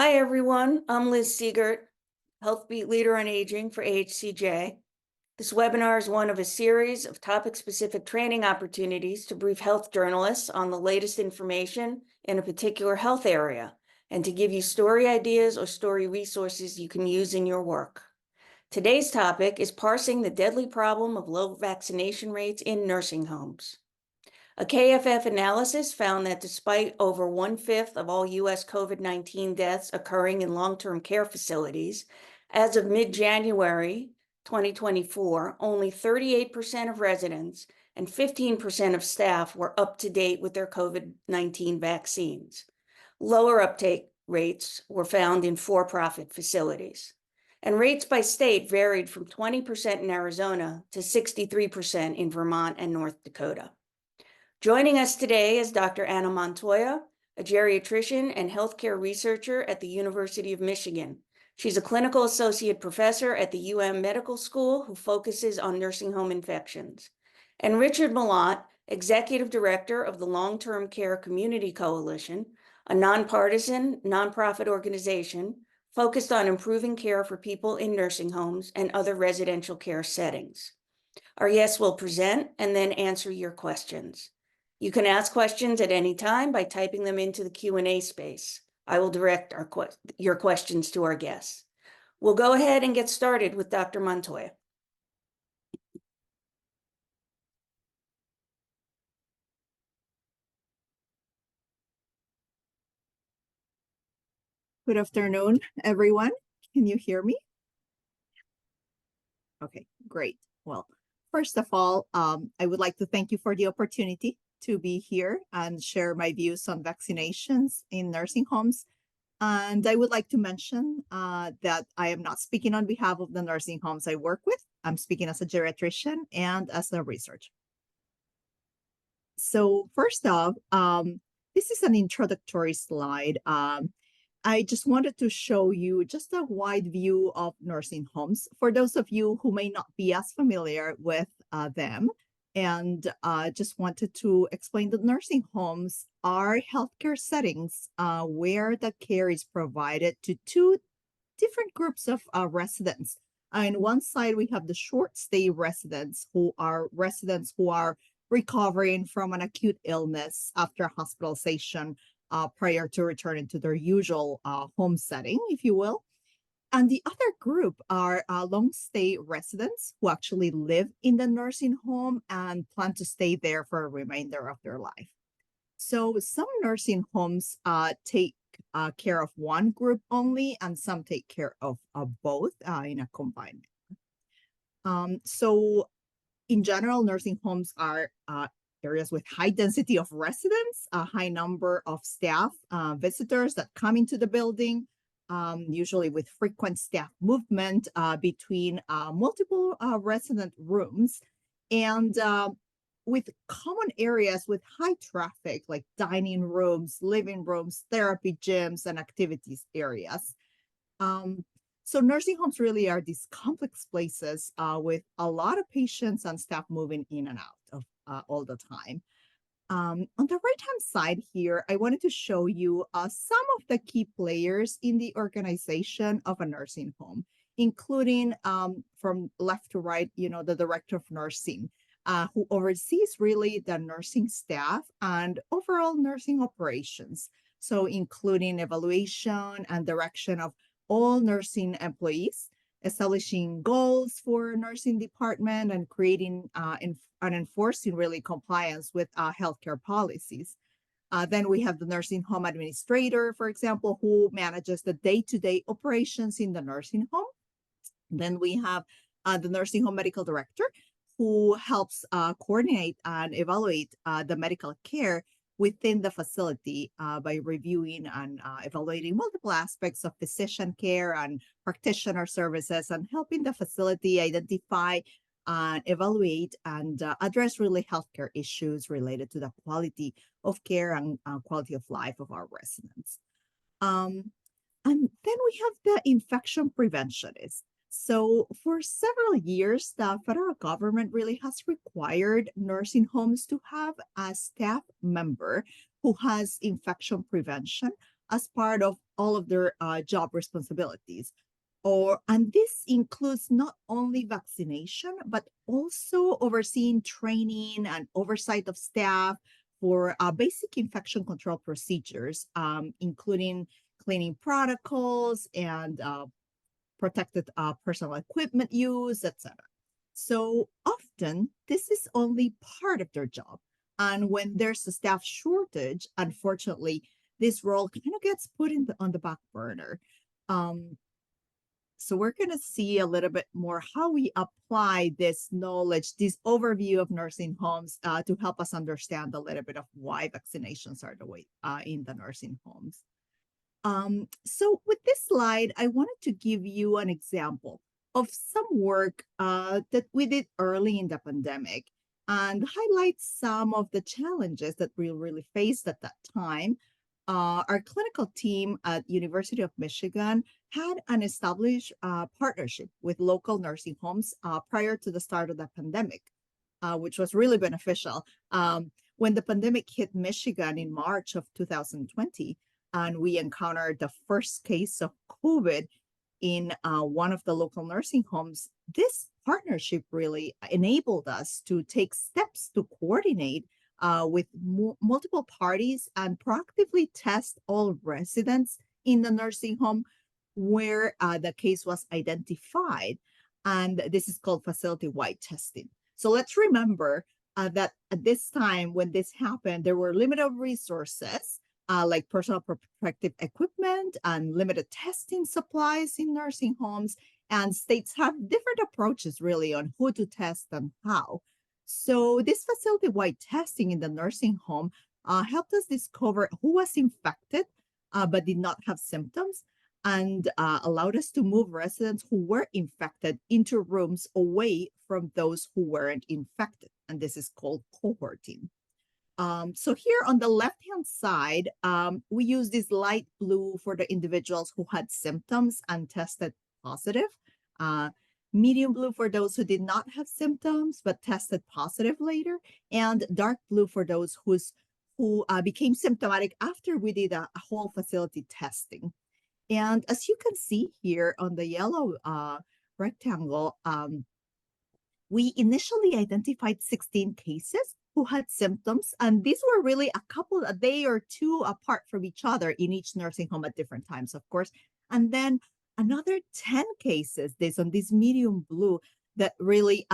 Hi, everyone. I'm Liz Siegert, Health Beat Leader on Aging for AHCJ. This webinar is one of a series of topic-specific training opportunities to brief health journalists on the latest information in a particular health area and to give you story ideas or story resources you can use in your work. Today's topic is parsing the deadly problem of low vaccination rates in nursing homes. A KFF analysis found that despite over 1/5 of all U.S. COVID-19 deaths occurring in long-term care facilities, as of mid-January 2024, only 38% of residents and 15% of staff were up to date with their COVID-19 vaccines. Lower uptake rates were found in for-profit facilities. And rates by state varied from 20% in Arizona to 63% in Vermont and North Dakota. Joining us today is Dr. Anna Montoya, a geriatrician and healthcare researcher at the University of Michigan. She's a clinical associate professor at the UM Medical School who focuses on nursing home infections. And Richard Malott, executive director of the Long-Term Care Community Coalition, a nonpartisan, nonprofit organization focused on improving care for people in nursing homes and other residential care settings. Our guests will present and then answer your questions. You can ask questions at any time by typing them into the Q&A space. I will direct your questions to our guests. We'll go ahead and get started with Dr. Montoya. Good afternoon, everyone. Can you hear me? Okay, great. Well, first of all, I would like to thank you for the opportunity to be here and share my views on vaccinations in nursing homes. And I would like to mention that I am not speaking on behalf of the nursing homes I work with. I'm speaking as a geriatrician and as a researcher. So first off, this is an introductory slide. I just wanted to show you just a wide view of nursing homes for those of you who may not be as familiar with them. And just wanted to explain that nursing homes are healthcare settings where the care is provided to two different groups of residents. On one side, we have the short stay residents who are recovering from an acute illness after hospitalization prior to returning to their usual home setting, if you will. And the other group are long stay residents who actually live in the nursing home and plan to stay there for a remainder of their life. So some nursing homes take care of one group only, and some take care of both in a combined manner. So in general, nursing homes are areas with high density of residents, a high number of staff visitors that come into the building, usually with frequent staff movement between multiple resident rooms, and with common areas with high traffic like dining rooms, living rooms, therapy gyms, and activities areas. So nursing homes really are these complex places with a lot of patients and staff moving in and out of all the time. On the right-hand side here, I wanted to show you some of the key players in the organization of a nursing home, including from left to right, the director of nursing, who oversees really the nursing staff and overall nursing operations. So including evaluation and direction of all nursing employees, establishing goals for nursing department and creating and enforcing really compliance with healthcare policies. Then we have the nursing home administrator, for example, who manages the day-to-day operations in the nursing home. Then we have the nursing home medical director, who helps coordinate and evaluate the medical care within the facility by reviewing and evaluating multiple aspects of physician care and practitioner services and helping the facility identify, evaluate, and address really healthcare issues related to the quality of care and quality of life of our residents. And then we have the infection preventionist. So for several years, the federal government really has required nursing homes to have a staff member who has infection prevention as part of all of their job responsibilities. And this includes not only vaccination, but also overseeing training and oversight of staff for basic infection control procedures, including cleaning protocols and protected personal equipment use, etc. So often, this is only part of their job. And when there's a staff shortage, unfortunately, this role kind of gets put on the back burner. So we're going to see a little bit more how we apply this knowledge, this overview of nursing homes to help us understand a little bit of why vaccinations are the way in the nursing homes. So with this slide, I wanted to give you an example of some work that we did early in the pandemic and highlight some of the challenges that we really faced at that time. Our clinical team at University of Michigan had an established partnership with local nursing homes prior to the start of the pandemic, which was really beneficial. When the pandemic hit Michigan in March of 2020, and we encountered the first case of COVID in one of the local nursing homes, this partnership really enabled us to take steps to coordinate with multiple parties and proactively test all residents in the nursing home where the case was identified. And this is called facility-wide testing. So let's remember that at this time when this happened, there were limited resources like personal protective equipment and limited testing supplies in nursing homes. And states have different approaches really on who to test and how. So this facility-wide testing in the nursing home helped us discover who was infected but did not have symptoms, and allowed us to move residents who were infected into rooms away from those who weren't infected. And this is called cohorting. So here on the left-hand side, we use this light blue for the individuals who had symptoms and tested positive. Medium blue for those who did not have symptoms but tested positive later, and dark blue for those who became symptomatic after we did a whole facility testing. And as you can see here on the yellow rectangle, we initially identified 16 cases who had symptoms, and these were really a day or two apart from each other in each nursing home at different times, of course. And then another 10 cases, on this medium blue, that really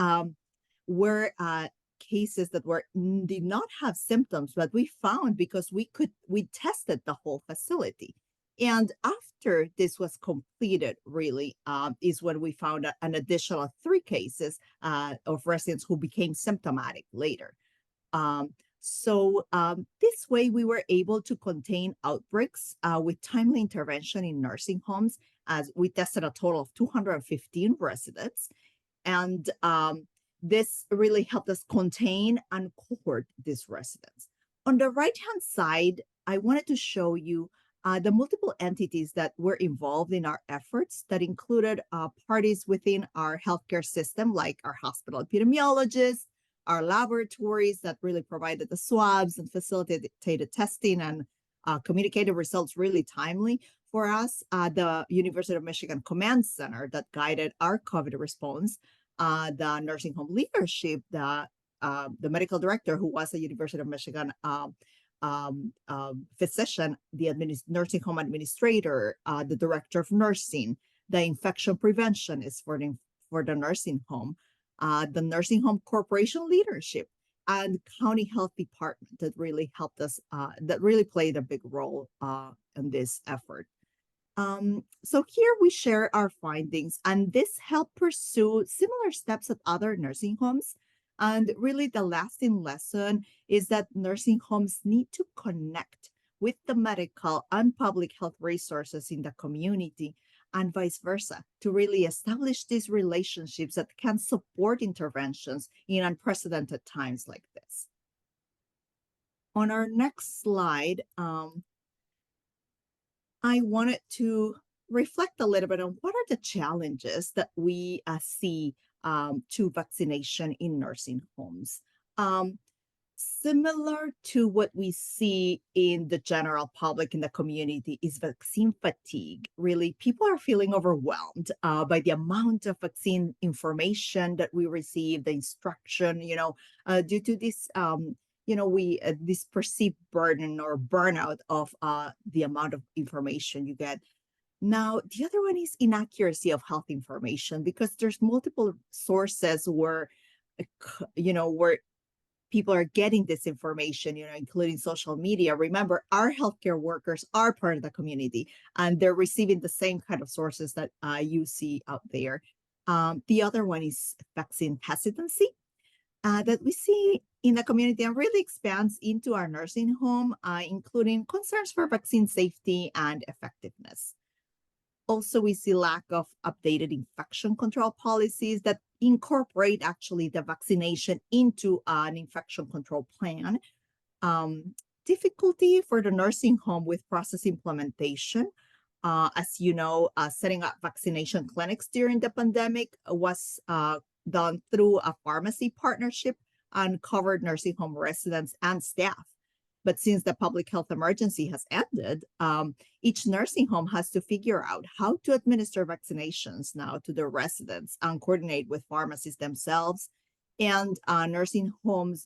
were cases that did not have symptoms, but we found because we tested the whole facility. And after this was completed, really, is when we found an additional 3 cases of residents who became symptomatic later. This way, we were able to contain outbreaks with timely intervention in nursing homes, as we tested a total of 215 residents. And this really helped us contain and cohort these residents. On the right-hand side, I wanted to show you the multiple entities that were involved in our efforts that included parties within our healthcare system, like our hospital epidemiologists, our laboratories that really provided the swabs and facilitated testing and communicated results really timely for us, the University of Michigan Command Center that guided our COVID response, the nursing home leadership, the medical director who was a University of Michigan physician, the nursing home administrator, the director of nursing, the infection preventionist for the nursing home, the nursing home corporation leadership, and county health department that really helped us, that really played a big role in this effort. So here we share our findings, and this helped pursue similar steps at other nursing homes. And really the lasting lesson is that nursing homes need to connect with the medical and public health resources in the community and vice versa to really establish these relationships that can support interventions in unprecedented times like this. On our next slide, I wanted to reflect a little bit on what are the challenges that we see to vaccination in nursing homes. Similar to what we see in the general public in the community is vaccine fatigue. Really, people are feeling overwhelmed by the amount of vaccine information that we receive, the instruction, due to this, we this perceived burden or burnout of the amount of information you get. Now, the other one is inaccuracy of health information because there's multiple sources where people are getting this information, including social media. Remember, our healthcare workers are part of the community and they're receiving the same kind of sources that you see out there. The other one is vaccine hesitancy that we see in the community and really expands into our nursing home, including concerns for vaccine safety and effectiveness. Also, we see lack of updated infection control policies that incorporate actually the vaccination into an infection control plan. Difficulty for the nursing home with process implementation. As you know, setting up vaccination clinics during the pandemic was done through a pharmacy partnership and covered nursing home residents and staff. But since the public health emergency has ended, each nursing home has to figure out how to administer vaccinations now to their residents and coordinate with pharmacies themselves. And nursing home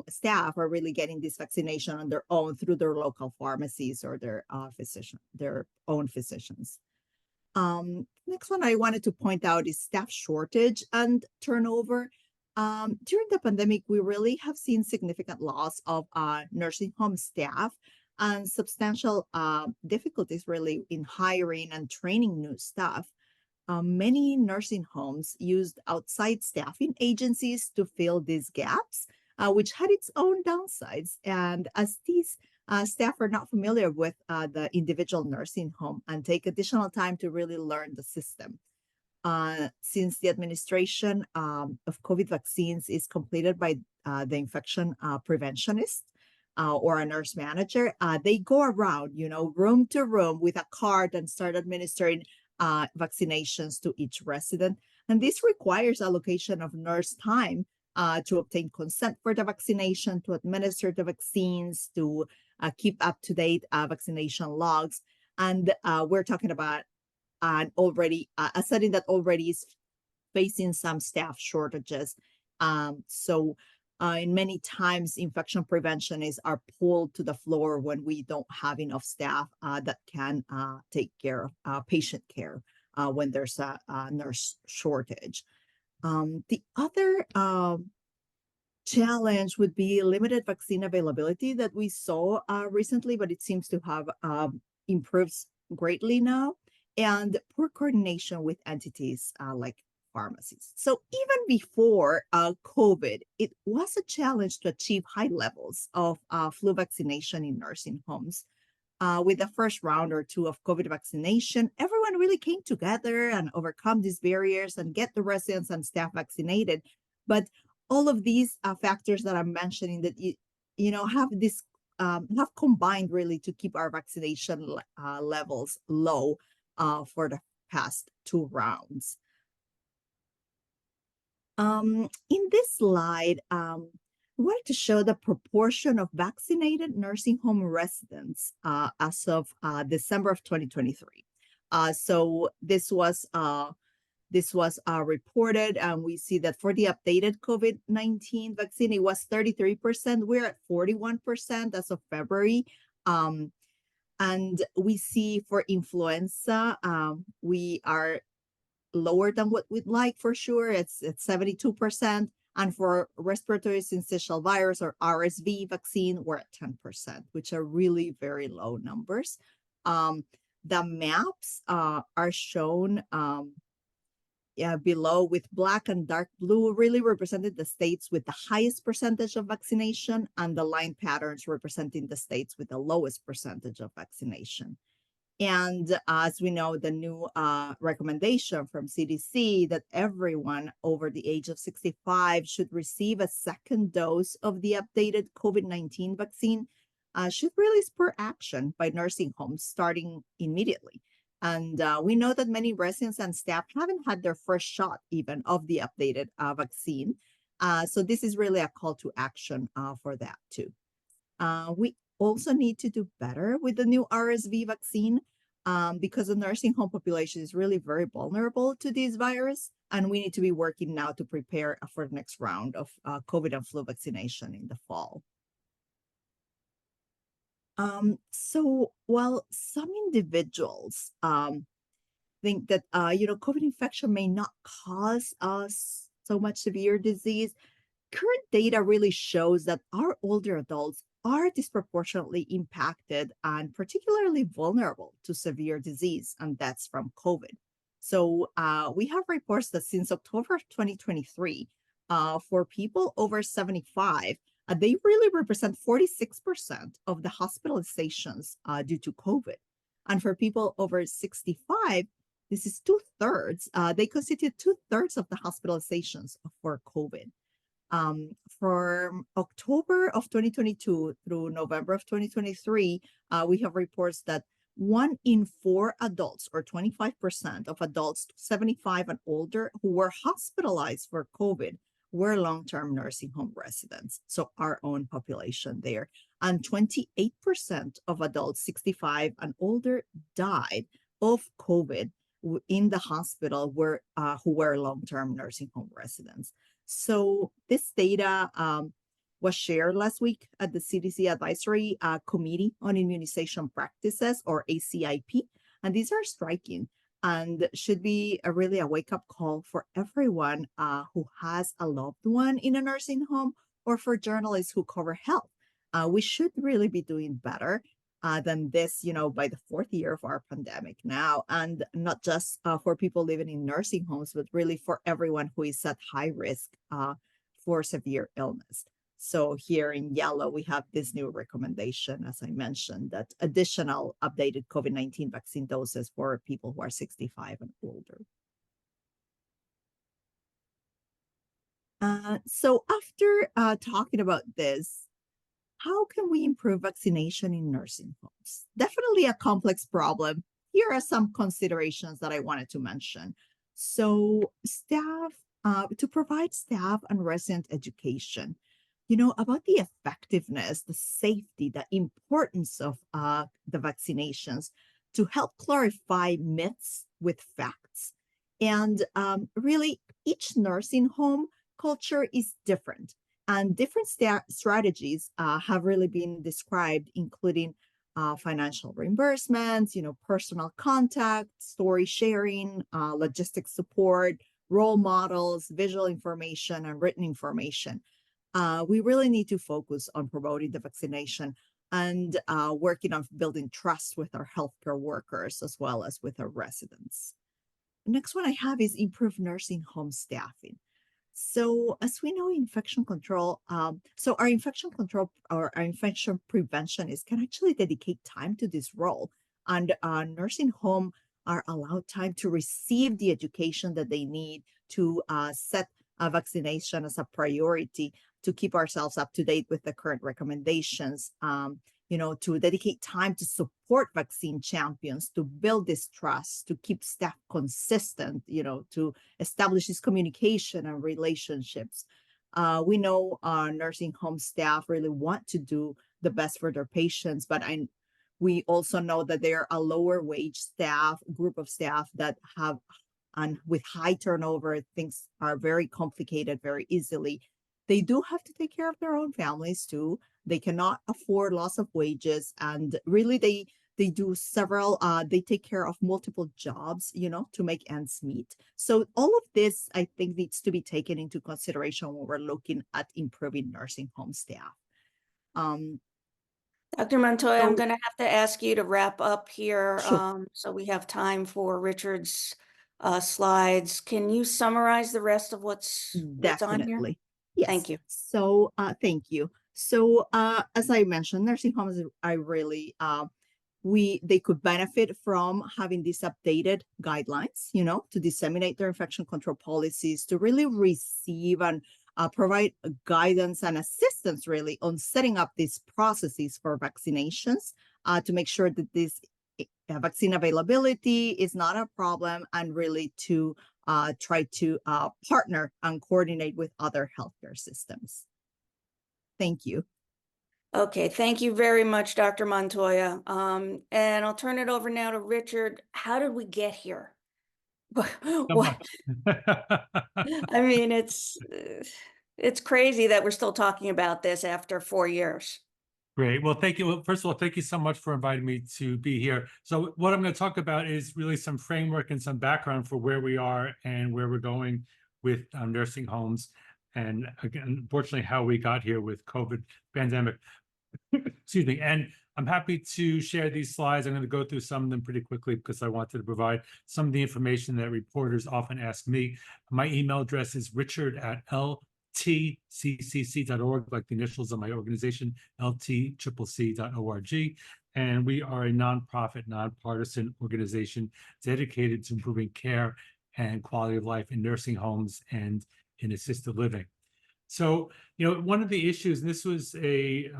staff are really getting this vaccination on their own through their local pharmacies or their own physicians. Next one I wanted to point out is staff shortage and turnover. During the pandemic, we really have seen significant loss of nursing home staff and substantial difficulties really in hiring and training new staff. Many nursing homes used outside staffing agencies to fill these gaps, which had its own downsides. And as these staff are not familiar with the individual nursing home and take additional time to really learn the system. Since the administration of COVID vaccines is completed by the infection preventionist or a nurse manager, they go around, room to room with a card and start administering vaccinations to each resident. And this requires allocation of nurse time to obtain consent for the vaccination, to administer the vaccines, to keep up to date vaccination logs. And we're talking about a setting that already is facing some staff shortages. So in many times, infection preventionists are pulled to the floor when we don't have enough staff that can take care of patient care when there's a nurse shortage. The other challenge would be limited vaccine availability that we saw recently, but it seems to have improved greatly now, and poor coordination with entities like pharmacies. So even before COVID, it was a challenge to achieve high levels of flu vaccination in nursing homes. With the first round or two of COVID vaccination, everyone really came together and overcome these barriers and get the residents and staff vaccinated. But all of these factors that I'm mentioning that have this have combined really to keep our vaccination levels low for the past two rounds. In this slide, I wanted to show the proportion of vaccinated nursing home residents as of December of 2023. So this was reported, and we see that for the updated COVID-19 vaccine, it was 33%. We're at 41% as of February. And we see for influenza, we are lower than what we'd like for sure. It's 72%. And for respiratory syncytial virus or RSV vaccine, we're at 10%, which are really very low numbers. The maps are shown below with black and dark blue, really represented the states with the highest percentage of vaccination, and the line patterns representing the states with the lowest percentage of vaccination. And as we know, the new recommendation from CDC that everyone over the age of 65 should receive a second dose of the updated COVID-19 vaccine should really spur action by nursing homes starting immediately. And we know that many residents and staff haven't had their first shot even of the updated vaccine. So this is really a call to action for that too. We also need to do better with the new RSV vaccine because the nursing home population is really very vulnerable to this virus. And we need to be working now to prepare for the next round of COVID and flu vaccination in the fall. So while some individuals think that COVID infection may not cause us so much severe disease, current data really shows that our older adults are disproportionately impacted and particularly vulnerable to severe disease and deaths from COVID. So we have reports that since October 2023, for people over 75, they really represent 46% of the hospitalizations due to COVID. And for people over 65, this is 2/3. They constitute 2/3 of the hospitalizations for COVID. From October of 2022 through November of 2023, we have reports that 1 in 4 adults, or 25% of adults 75 and older who were hospitalized for COVID, were long-term nursing home residents. So our own population there. And 28% of adults 65 and older died of COVID in the hospital who were long-term nursing home residents. So this data was shared last week at the CDC Advisory Committee on Immunization Practices, or ACIP, and these are striking and should be really a wake-up call for everyone who has a loved one in a nursing home, or for journalists who cover health. We should really be doing better than this, by the 4th year of our pandemic now, and not just for people living in nursing homes, but really for everyone who is at high risk for severe illness. So here in yellow, we have this new recommendation, as I mentioned, that additional updated COVID-19 vaccine doses for people who are 65 and older. So after talking about this, how can we improve vaccination in nursing homes? Definitely a complex problem. Here are some considerations that I wanted to mention. So to provide staff and resident education, about the effectiveness, the safety, the importance of the vaccinations, to help clarify myths with facts. And really, each nursing home culture is different. And different strategies have really been described, including financial reimbursements, personal contact, story sharing, logistics support, role models, visual information, and written information. We really need to focus on promoting the vaccination and working on building trust with our healthcare workers as well as with our residents. The next one I have is improve nursing home staffing. So as we know, infection control, so our infection control or our infection prevention can actually dedicate time to this role. And nursing home are allowed time to receive the education that they need to set vaccination as a priority, to keep ourselves up to date with the current recommendations, to dedicate time to support vaccine champions, to build this trust, to keep staff consistent, to establish this communication and relationships. We know our nursing home staff really want to do the best for their patients, but we also know that they are a lower wage group of staff that have, and with high turnover, things are very complicated very easily. They do have to take care of their own families too. They cannot afford loss of wages, and really they do several, they take care of multiple jobs, to make ends meet. So all of this, I think, needs to be taken into consideration when we're looking at improving nursing home staff. Dr. Montoya, I'm going to have to ask you to wrap up here. Sure. So we have time for Richard's slides. Can you summarize the rest of what's on here? Definitely. Yes. Thank you. So thank you. So as I mentioned, nursing homes are really they could benefit from having these updated guidelines, to disseminate their infection control policies, to really receive and provide guidance and assistance really on setting up these processes for vaccinations, to make sure that this vaccine availability is not a problem, and really to try to partner and coordinate with other healthcare systems. Thank you. Okay, thank you very much, Dr. Montoya. And I'll turn it over now to Richard. How did we get here? What? I mean, it's crazy that we're still talking about this after 4 years. Great. Well, thank you. Well, first of all, thank you so much for inviting me to be here. So what I'm going to talk about is really some framework and some background for where we are and where we're going with nursing homes. And again, unfortunately, how we got here with COVID pandemic. Excuse me. And I'm happy to share these slides. I'm going to go through some of them pretty quickly because I wanted to provide some of the information that reporters often ask me. My email address is richard@ltccc.org, like the initials of my organization, ltccc.org. And we are a nonprofit, nonpartisan organization dedicated to improving care and quality of life in nursing homes and in assisted living. So, one of the issues, and this was the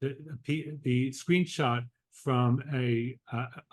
screenshot from a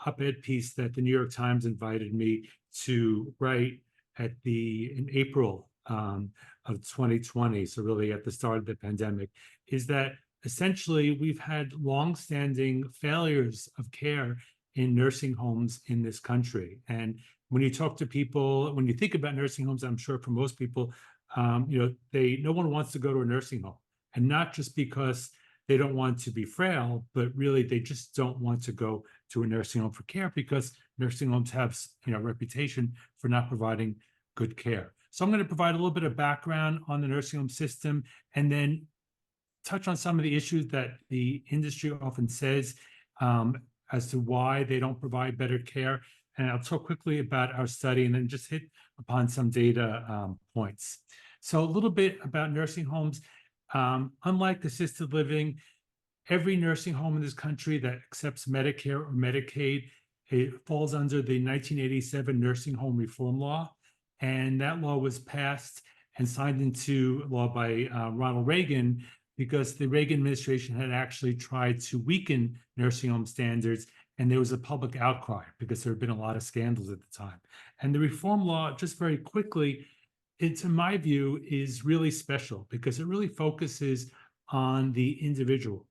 op-ed piece that the New York Times invited me to write in April of 2020, so really at the start of the pandemic, is that essentially we've had longstanding failures of care in nursing homes in this country. And when you talk to people, when you think about nursing homes, I'm sure for most people, no one wants to go to a nursing home, and not just because they don't want to be frail, but really they just don't want to go to a nursing home for care because nursing homes have, a reputation for not providing good care. So I'm going to provide a little bit of background on the nursing home system and then touch on some of the issues that the industry often says as to why they don't provide better care. And I'll talk quickly about our study and then just hit upon some data points. So a little bit about nursing homes. Unlike assisted living, every nursing home in this country that accepts Medicare or Medicaid, it falls under the 1987 Nursing Home Reform Law. And that law was passed and signed into law by Ronald Reagan because the Reagan administration had actually tried to weaken nursing home standards, and there was a public outcry because there had been a lot of scandals at the time. And the reform law, just very quickly, in my view, is really special because it really focuses on the individual.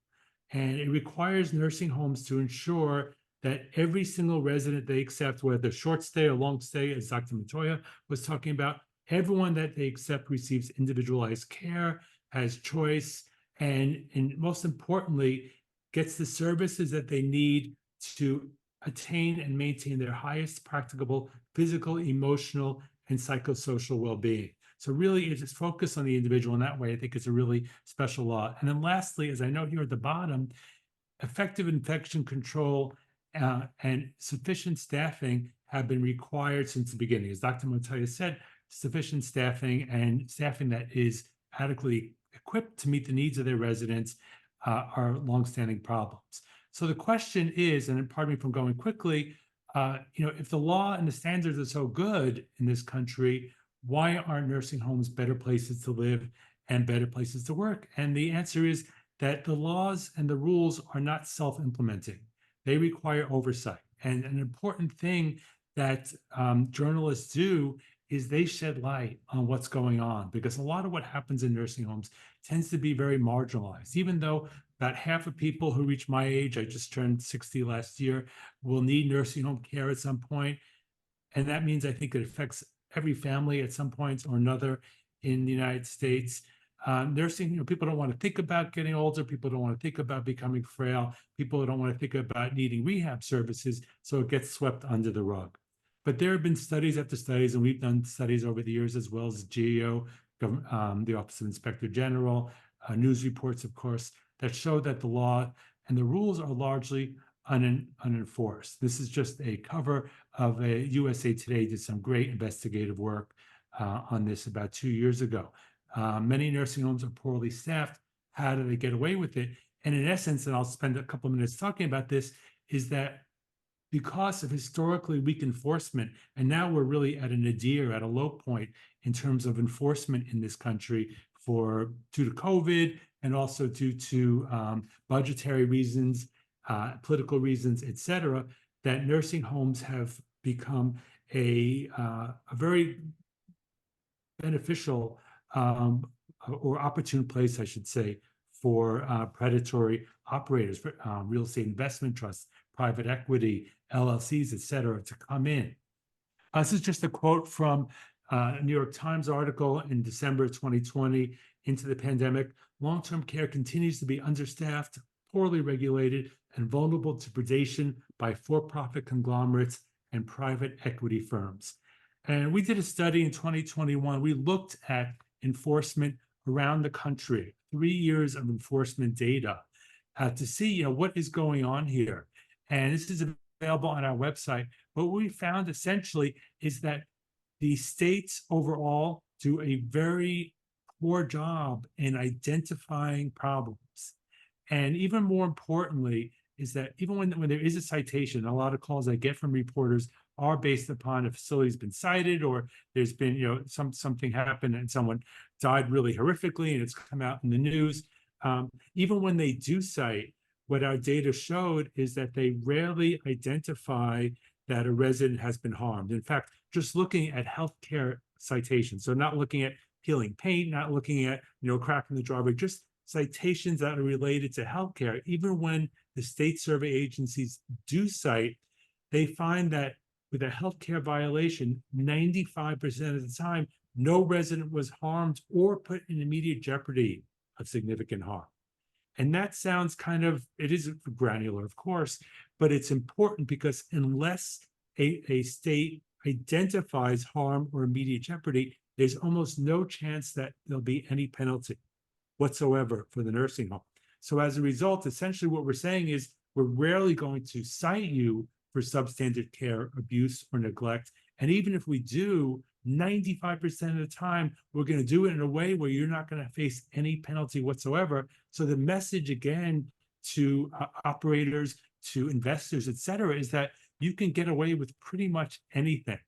And it requires nursing homes to ensure that every single resident they accept, whether short stay or long stay, as Dr. Montoya was talking about, everyone that they accept receives individualized care, has choice, and most importantly, gets the services that they need to attain and maintain their highest practicable physical, emotional, and psychosocial well-being. So really, it's just focused on the individual in that way. I think it's a really special law. And then lastly, as I note here at the bottom, effective infection control and sufficient staffing have been required since the beginning. As Dr. Montoya said, sufficient staffing and staffing that is adequately equipped to meet the needs of their residents are longstanding problems. So the question is, and pardon me from going quickly, if the law and the standards are so good in this country, why aren't nursing homes better places to live and better places to work? And the answer is that the laws and the rules are not self-implementing. They require oversight. And an important thing that journalists do is they shed light on what's going on, because a lot of what happens in nursing homes tends to be very marginalized. Even though about half of people who reach my age, I just turned 60 last year, will need nursing home care at some point. And that means I think it affects every family at some point or another in the United States. Nursing, people don't want to think about getting older. People don't want to think about becoming frail. People don't want to think about needing rehab services. So it gets swept under the rug. But there have been studies after studies, and we've done studies over the years as well as GAO, the Office of Inspector General, news reports, of course, that show that the law and the rules are largely unenforced. This is just a cover of a USA Today did some great investigative work on this about 2 years ago. Many nursing homes are poorly staffed. How do they get away with it? And in essence, and I'll spend a couple of minutes talking about this, is that because of historically weak enforcement, and now we're really at a nadir, at a low point in terms of enforcement in this country due to COVID and also due to budgetary reasons, political reasons, et cetera, that nursing homes have become a very beneficial or opportune place, I should say, for predatory operators, for real estate investment trusts, private equity, LLCs, et cetera, to come in. This is just a quote from a New York Times article in December 2020. Into the pandemic, long-term care continues to be understaffed, poorly regulated, and vulnerable to predation by for-profit conglomerates and private equity firms. And we did a study in 2021. We looked at enforcement around the country, 3 years of enforcement data, to see what is going on here. And this is available on our website. But what we found essentially is that the states overall do a very poor job in identifying problems. And even more importantly is that even when there is a citation, a lot of calls I get from reporters are based upon a facility's been cited, or there's been something happened and someone died really horrifically and it's come out in the news. Even when they do cite, what our data showed is that they rarely identify that a resident has been harmed. In fact, just looking at healthcare citations, so not looking at peeling paint, not looking at cracking the driveway, just citations that are related to healthcare. Even when the state survey agencies do cite, they find that with a healthcare violation, 95% of the time, no resident was harmed or put in immediate jeopardy of significant harm. And that sounds it is granular, of course, but it's important because unless a state identifies harm or immediate jeopardy, there's almost no chance that there'll be any penalty whatsoever for the nursing home. So as a result, essentially what we're saying is we're rarely going to cite you for substandard care, abuse, or neglect. And even if we do, 95% of the time, we're going to do it in a way where you're not going to face any penalty whatsoever. So the message, again, to operators, to investors, et cetera, is that you can get away with pretty much anything.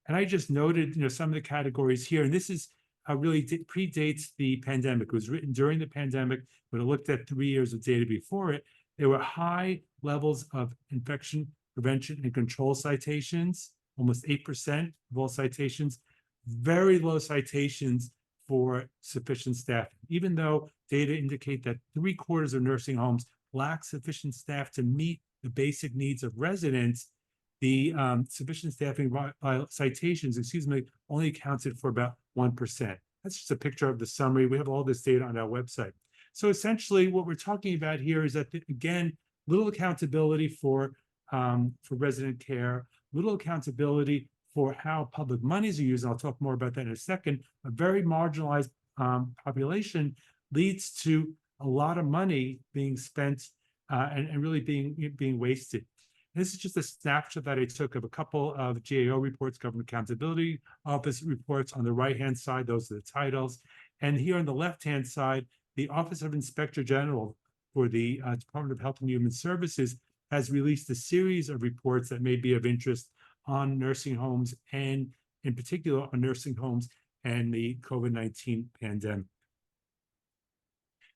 And I just noted, some of the categories here, and this is really predates the pandemic. It was written during the pandemic, but it looked at 3 years of data before it. There were high levels of infection prevention and control citations, almost 8% of all citations, very low citations for sufficient staff, even though data indicate that 3/4 of nursing homes lack sufficient staff to meet the basic needs of residents. The sufficient staffing citations, only accounted for about 1%. That's just a picture of the summary. We have all this data on our website. So essentially what we're talking about here is that, again, little accountability for resident care, little accountability for how public monies are used. And I'll talk more about that in a second. A very marginalized population leads to a lot of money being spent and really being wasted. This is just a snapshot that I took of a couple of GAO reports, Government Accountability Office reports. On the right-hand side, those are the titles. And here on the left-hand side, the Office of Inspector General for the Department of Health and Human Services has released a series of reports that may be of interest on nursing homes, and in particular on nursing homes and the COVID-19 pandemic.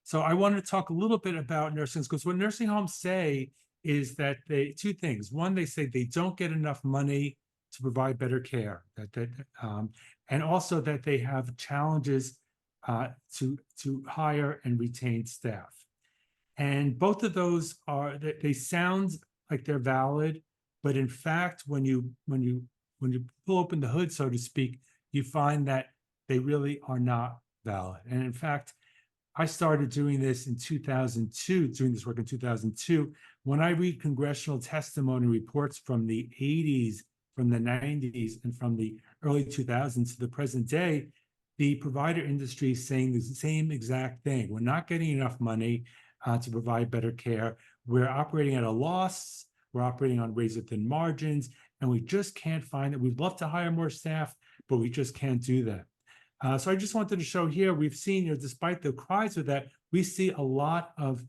So I wanted to talk a little bit about nursing homes, because what nursing homes say is that two things. One, they say they don't get enough money to provide better care, and also that they have challenges to hire and retain staff. And both of those they sound like they're valid, but in fact, when you pull open the hood, so to speak, you find that they really are not valid. And in fact, I started doing this in 2002, doing this work in 2002. When I read congressional testimony reports from the 80s, from the 90s, and from the early 2000s to the present day, the provider industry is saying the same exact thing. We're not getting enough money to provide better care. We're operating at a loss. We're operating on razor-thin margins, and we just can't find it. We'd love to hire more staff, but we just can't do that. So I just wanted to show here, we've seen, despite the cries of that, we see a lot of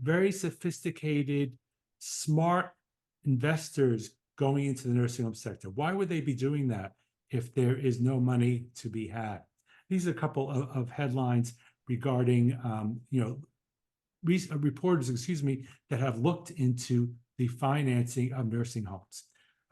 very sophisticated, smart investors going into the nursing home sector. Why would they be doing that if there is no money to be had? These are a couple of headlines regarding, reporters, that have looked into the financing of nursing homes.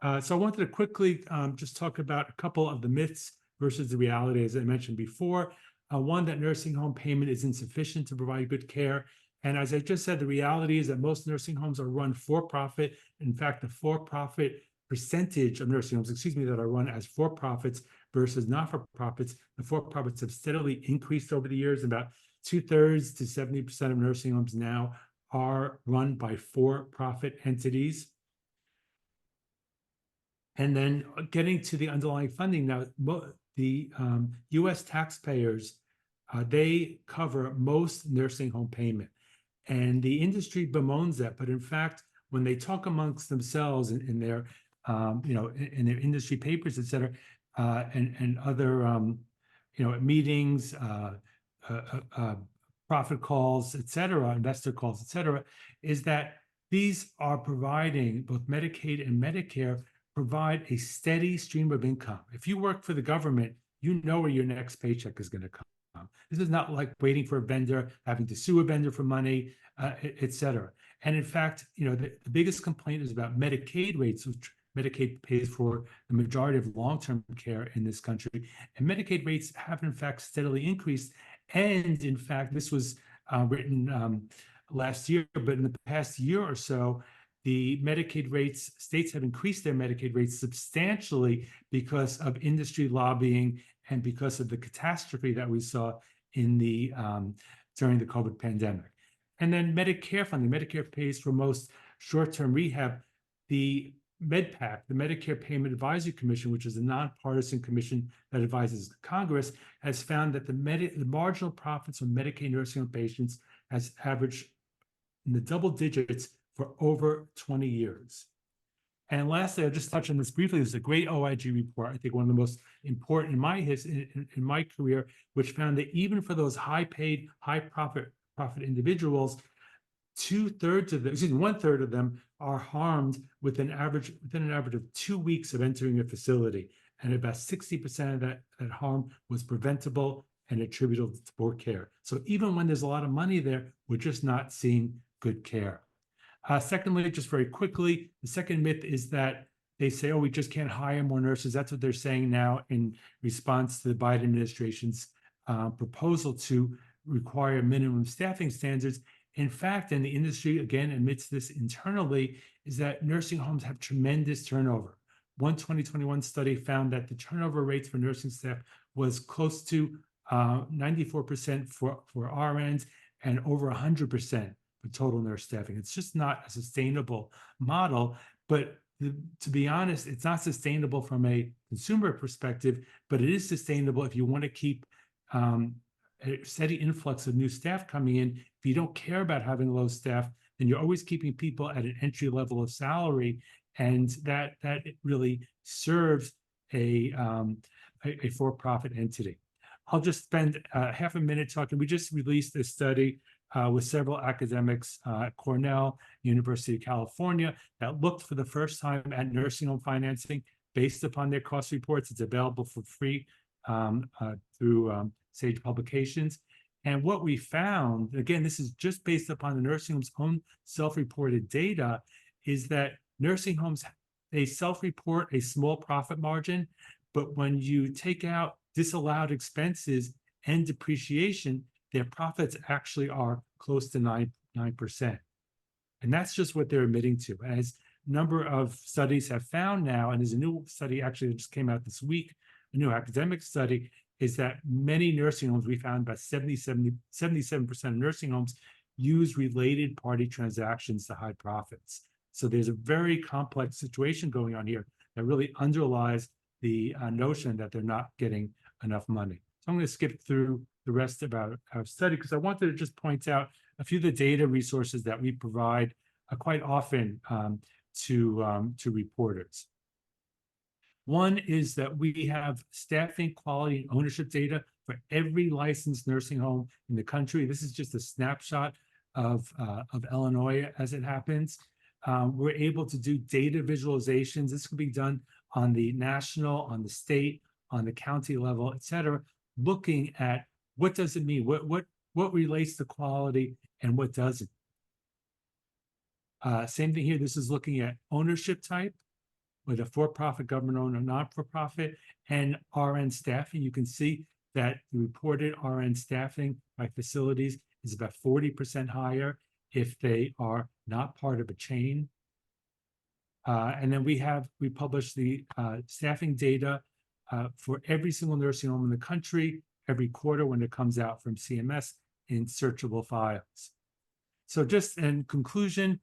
So I wanted to quickly just talk about a couple of the myths versus the reality, as I mentioned before. One, that nursing home payment is insufficient to provide good care. And as I just said, the reality is that most nursing homes are run for profit. In fact, the for-profit percentage of nursing homes, that are run as for-profits versus not-for-profits, the for-profits have steadily increased over the years. About 2/3 to 70% of nursing homes now are run by for-profit entities. And then getting to the underlying funding now, the U.S. taxpayers, they cover most nursing home payment. And the industry bemoans that, but in fact, when they talk amongst themselves in their, in their industry papers, et cetera, and other, meetings, profit calls, et cetera, investor calls, et cetera, is that these are providing, both Medicaid and Medicare, provide a steady stream of income. If you work for the government, you know where your next paycheck is going to come. This is not like waiting for a vendor, having to sue a vendor for money, et cetera. And in fact, the biggest complaint is about Medicaid rates, which Medicaid pays for the majority of long-term care in this country. And Medicaid rates have, in fact, steadily increased. And in fact, this was written last year, but in the past year or so, the Medicaid rates, states have increased their Medicaid rates substantially because of industry lobbying and because of the catastrophe that we saw in the during the COVID pandemic. And then Medicare funding. Medicare pays for most short-term rehab. The MedPAC, the Medicare Payment Advisory Commission, which is a nonpartisan commission that advises Congress, has found that the marginal profits of Medicaid nursing home patients has averaged in the double digits for over 20 years. And lastly, I'll just touch on this briefly. There's a great OIG report, I think one of the most important in my career, which found that even for those high-paid, high-profit individuals, 1/3 of them are harmed within an average of 2 weeks of entering a facility, and about 60% of that harm was preventable and attributable to poor care. So even when there's a lot of money there, we're just not seeing good care. Secondly, just very quickly, the second myth is that they say, oh, we just can't hire more nurses. That's what they're saying now in response to the Biden administration's proposal to require minimum staffing standards. In fact, and the industry, again, admits this internally, is that nursing homes have tremendous turnover. One 2021 study found that the turnover rates for nursing staff was close to 94% for RNs and over 100% for total nurse staffing. It's just not a sustainable model. But to be honest, it's not sustainable from a consumer perspective, but it is sustainable if you want to keep a steady influx of new staff coming in. If you don't care about having low staff, then you're always keeping people at an entry level of salary, and that really serves a for-profit entity. I'll just spend half a minute talking. We just released a study with several academics at Cornell, University of California, that looked for the first time at nursing home financing based upon their cost reports. It's available for free through Sage Publications. And what we found, again, this is just based upon the nursing home's own self-reported data, is that nursing homes, they self-report a small profit margin, but when you take out disallowed expenses and depreciation, their profits actually are close to 9%. And that's just what they're admitting to. As a number of studies have found now, and there's a new study actually that just came out this week, a new academic study, is that many nursing homes, we found about 77% of nursing homes use related party transactions to hide profits. So there's a very complex situation going on here that really underlies the notion that they're not getting enough money. So I'm going to skip through the rest of our study because I wanted to just point out a few of the data resources that we provide quite often to reporters. One is that we have staffing, quality, and ownership data for every licensed nursing home in the country. This is just a snapshot of Illinois as it happens. We're able to do data visualizations. This can be done on the national, on the state, on the county level, et cetera, looking at what does it mean, what relates to quality and what doesn't. Same thing here. This is looking at ownership type. whether for-profit, government-owned, or not-for-profit, and RN staffing. You can see that the reported RN staffing by facilities is about 40% higher if they are not part of a chain. And then we publish the staffing data for every single nursing home in the country every quarter when it comes out from CMS in searchable files. So just in conclusion,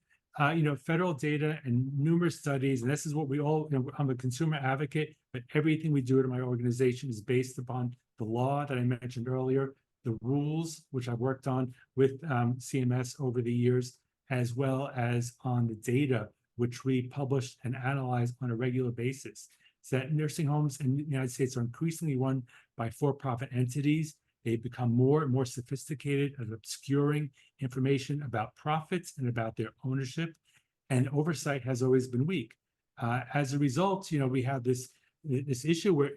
federal data and numerous studies, and this is what we all, I'm a consumer advocate, but everything we do at my organization is based upon the law that I mentioned earlier, the rules, which I've worked on with CMS over the years, as well as on the data, which we publish and analyze on a regular basis. So that nursing homes in the United States are increasingly run by for-profit entities. They've become more and more sophisticated at obscuring information about profits and about their ownership, and oversight has always been weak. As a result, we have this issue where,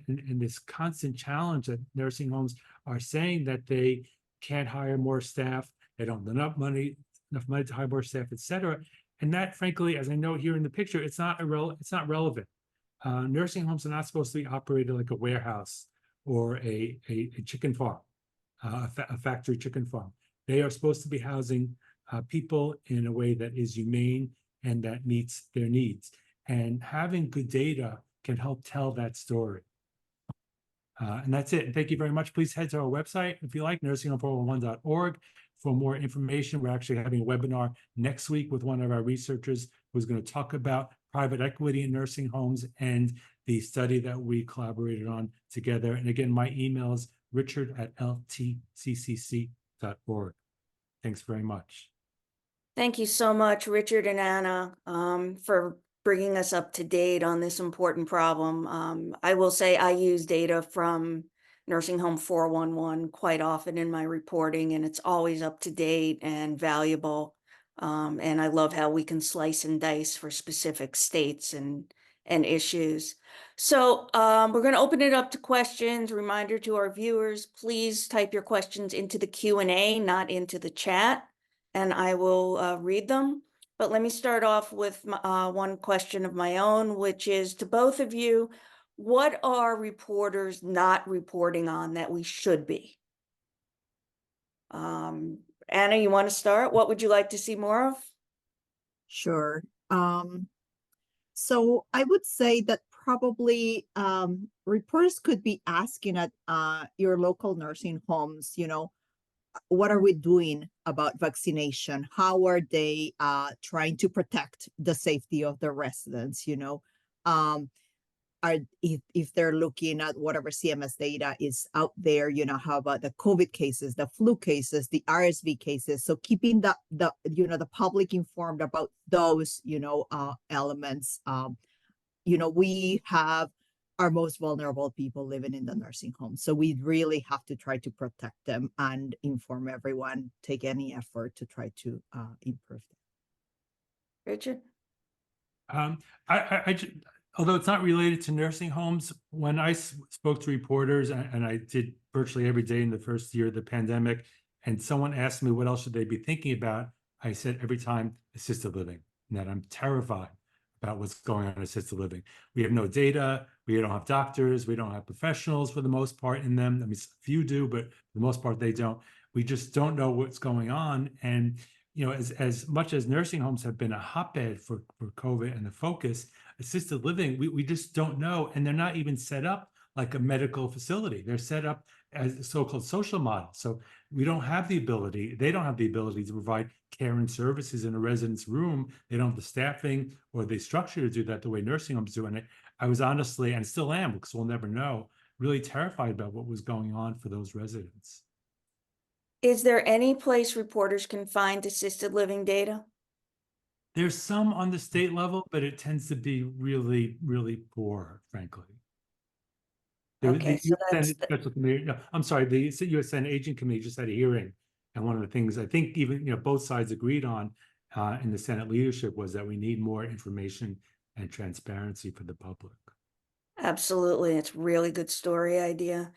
and this constant challenge that nursing homes are saying that they can't hire more staff, they don't have enough money to hire more staff, et cetera. And that, frankly, as I know here in the picture, it's not relevant. Nursing homes are not supposed to be operated like a warehouse or a chicken farm, a factory chicken farm. They are supposed to be housing people in a way that is humane and that meets their needs. And having good data can help tell that story. And that's it. Thank you very much. Please head to our website, if you like, nursinghomeforall1.org, for more information. We're actually having a webinar next week with one of our researchers who's going to talk about private equity in nursing homes and the study that we collaborated on together. And again, my email is richard@ltccc.org. Thanks very much. Thank you so much, Richard and Anna, for bringing us up to date on this important problem. I will say I use data from Nursing Home 411 quite often in my reporting, and it's always up to date and valuable. And I love how we can slice and dice for specific states and issues. So we're going to open it up to questions. Reminder to our viewers, please type your questions into the Q&A, not into the chat, and I will read them. But let me start off with one question of my own, which is to both of you, what are reporters not reporting on that we should be? Anna, you want to start? What would you like to see more of? Sure. So I would say that probably reporters could be asking at your local nursing homes, what are we doing about vaccination? How are they trying to protect the safety of the residents? If they're looking at whatever CMS data is out there, how about the COVID cases, the flu cases, the RSV cases? So keeping the public informed about those, elements. We have our most vulnerable people living in the nursing home. So we really have to try to protect them and inform everyone, take any effort to try to improve them. Richard? Although it's not related to nursing homes, when I spoke to reporters, and I did virtually every day in the first year of the pandemic, and someone asked me what else should they be thinking about, I said every time assisted living, and that I'm terrified about what's going on in assisted living. We have no data, we don't have doctors, we don't have professionals for the most part in them. I mean, a few do, but for the most part they don't. We just don't know what's going on. And as much as nursing homes have been a hotbed for COVID and the focus, assisted living, we just don't know. And they're not even set up like a medical facility. They're set up as a so-called social model. So we don't have the ability, they don't have the ability to provide care and services in a resident's room. They don't have the staffing or the structure to do that the way nursing homes do. And I was honestly, and still am, because we'll never know, really terrified about what was going on for those residents. Is there any place reporters can find assisted living data? There's some on the state level, but it tends to be really, really poor, frankly. Okay, so that's I'm sorry, the U.S. Senate Aging Committee just had a hearing, and one of the things I think even both sides agreed on in the Senate leadership was that we need more information and transparency for the public. Absolutely, it's a really good story idea.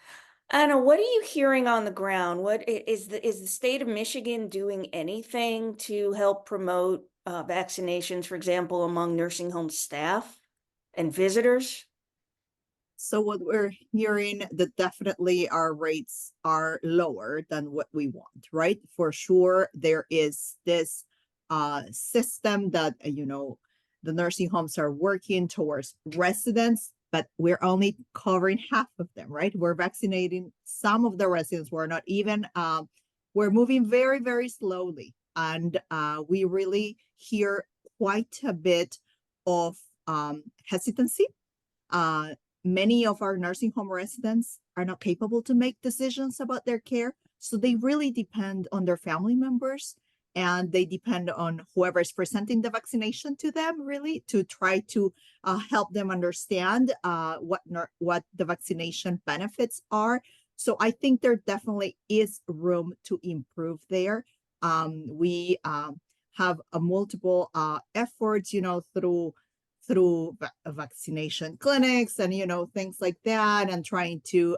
Anna, what are you hearing on the ground? What is the state of Michigan doing anything to help promote vaccinations, for example, among nursing home staff? and visitors? So what we're hearing that definitely our rates are lower than what we want, right? For sure, there is this system that the nursing homes are working towards residents, but we're only covering half of them, right? We're vaccinating some of the residents. We're not even we're moving very, very slowly. And we really hear quite a bit of hesitancy. Many of our nursing home residents are not capable to make decisions about their care. So they really depend on their family members, and they depend on whoever is presenting the vaccination to them, really, to try to help them understand what the vaccination benefits are. So I think there definitely is room to improve there. We have multiple efforts, through vaccination clinics and things like that, and trying to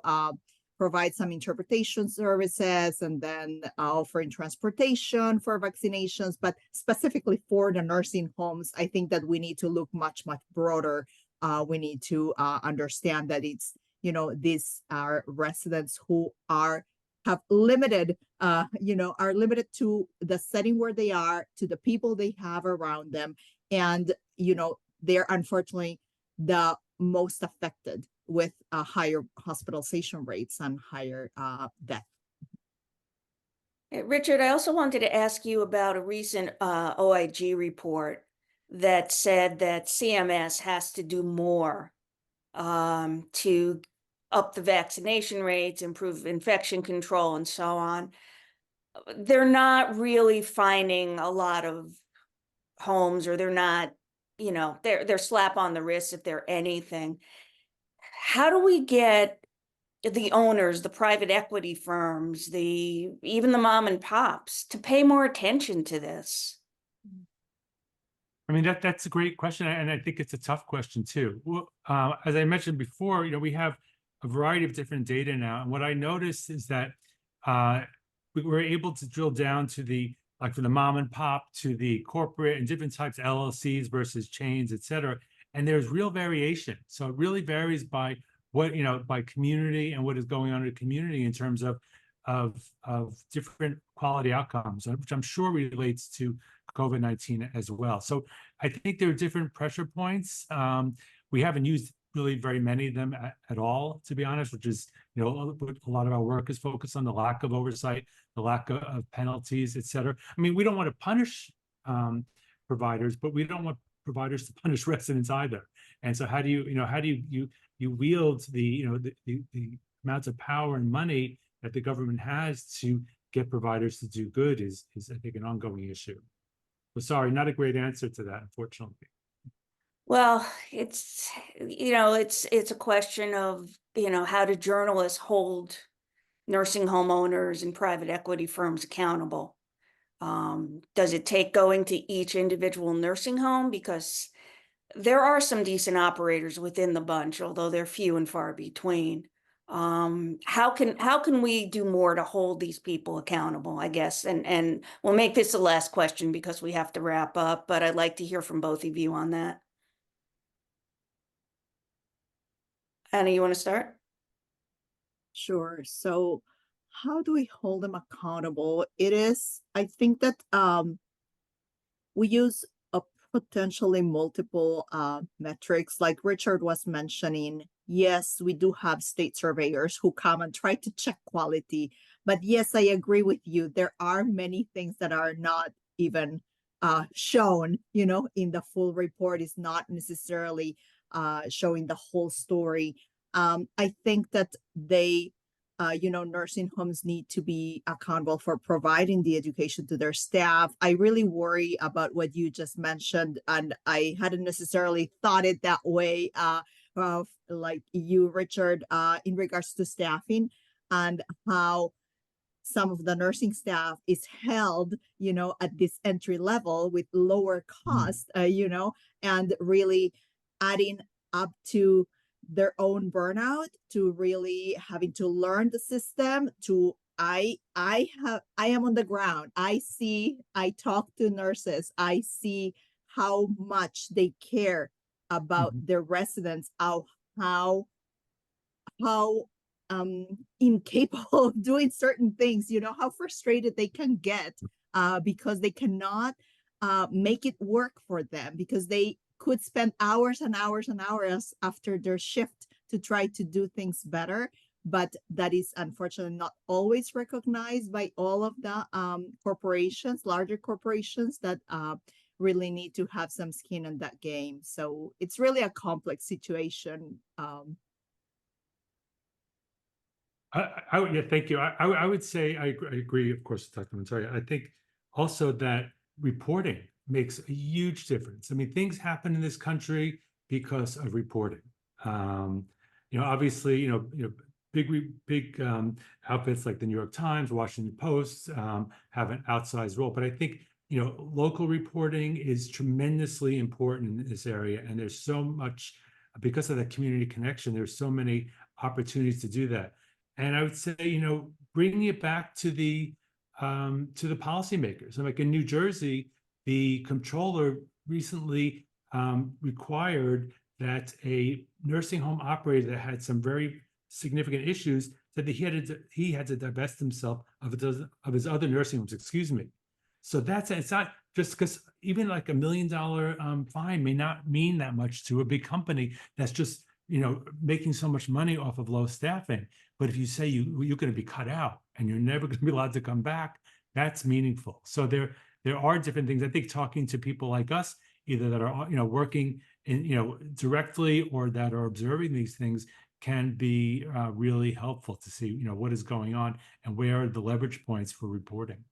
provide some interpretation services, and then offering transportation for vaccinations. But specifically for the nursing homes, I think that we need to look much broader. We need to understand that it's these are residents who have limited are limited to the setting where they are, to the people they have around them, and they're unfortunately the most affected with higher hospitalization rates and higher death. Richard, I also wanted to ask you about a recent OIG report that said that CMS has to do more to up the vaccination rates, improve infection control, and so on. They're not really finding a lot of homes, or they're not, they're slap on the wrist if they're anything. How do we get the owners, the private equity firms, even the mom and pops to pay more attention to this? I mean, that's a great question, and I think it's a tough question too. As I mentioned before, we have a variety of different data now, and what I noticed is that we were able to drill down to from the mom and pop to the corporate and different types of LLCs versus chains, et cetera. And there's real variation. So it really varies by what, by community and what is going on in the community in terms of different quality outcomes, which I'm sure relates to COVID-19 as well. So I think there are different pressure points. We haven't used really very many of them at all, to be honest, which is, a lot of our work is focused on the lack of oversight, the lack of penalties, et cetera. I mean, we don't want to punish providers, but we don't want providers to punish residents either. And so how do you wield the amounts of power and money that the government has to get providers to do good is I think an ongoing issue. But sorry, not a great answer to that, unfortunately. Well, it's a question of, how do journalists hold nursing home owners and private equity firms accountable? Does it take going to each individual nursing home? Because there are some decent operators within the bunch, although they're few and far between. How can we do more to hold these people accountable, I guess? And we'll make this the last question because we have to wrap up, but I'd like to hear from both of you on that. Anna, you want to start? Sure. So how do we hold them accountable? I think that we use potentially multiple metrics, like Richard was mentioning. Yes, we do have state surveyors who come and try to check quality. But yes, I agree with you. There are many things that are not even shown, in the full report. Is not necessarily showing the whole story. I think that nursing homes need to be accountable for providing the education to their staff. I really worry about what you just mentioned, and I hadn't necessarily thought it that way, like you, Richard, in regards to staffing and how some of the nursing staff is held, at this entry level with lower cost, and really adding up to their own burnout, to really having to learn the system. I am on the ground. I talk to nurses. I see how much they care about Mhm. their residents of how incapable of doing certain things, how frustrated they can get because they cannot make it work for them, because they could spend hours and hours and hours after their shift to try to do things better. But that is unfortunately not always recognized by all of the corporations, larger corporations that really need to have some skin in that game. So it's really a complex situation. Yeah, thank you. I would say I agree, of course, Dr. Montoya. I think also that reporting makes a huge difference. I mean, things happen in this country because of reporting. Obviously, big outfits like the New York Times, Washington Post have an outsized role, but I think local reporting is tremendously important in this area, and there's so much because of that community connection. There's so many opportunities to do that. And I would say, bringing it back to the policymakers. Like in New Jersey, the comptroller recently required that a nursing home operator that had some very significant issues said that he had to divest himself of his other nursing homes. Excuse me. So it's not just because even like $1 million fine may not mean that much to a big company that's just making so much money off of low staffing. But if you say you're going to be cut out and you're never going to be allowed to come back, that's meaningful. So there are different things. I think talking to people like us, either that are working in directly or that are observing these things, can be really helpful to see what is going on and where are the leverage points for reporting.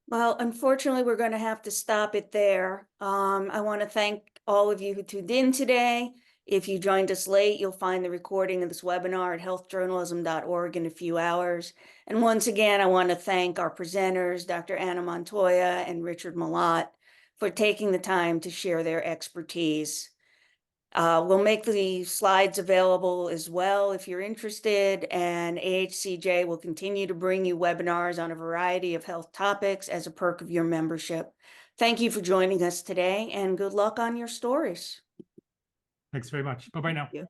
Well, unfortunately, we're going to have to stop it there. I want to thank all of you who tuned in today. If you joined us late, you'll find the recording of this webinar at healthjournalism.org in a few hours. And once again, I want to thank our presenters, Dr. Anna Montoya and Richard Malott, for taking the time to share their expertise. We'll make the slides available as well if you're interested, and AHCJ will continue to bring you webinars on a variety of health topics as a perk of your membership. Thank you for joining us today, and good luck on your stories. Thanks very much. Bye-bye now. Thank you.